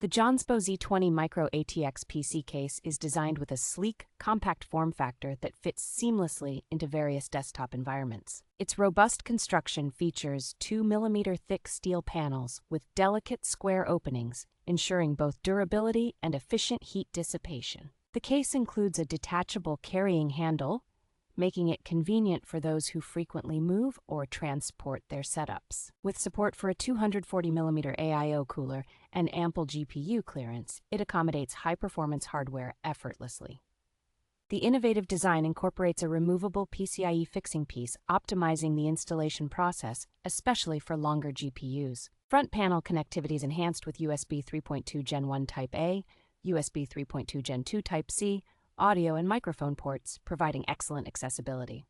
The JONSBO Z20 Micro-ATX PC case is designed with a sleek, compact form factor that fits seamlessly into various desktop environments. Its robust construction features 2mm thick steel panels with delicate square openings, ensuring both durability and efficient heat dissipation. The case includes a detachable carrying handle, making it convenient for those who frequently move or transport their setups. With support for a 240mm AIO cooler and ample GPU clearance, it accommodates high-performance hardware effortlessly. The innovative design incorporates a removable PCI-E fixing piece, optimizing the installation process, especially for longer GPUs. Front panel connectivity is enhanced with USB 3.2 Gen 1 Type A, USB 3.2 Gen 2 Type C, audio and microphone ports, providing excellent accessibility.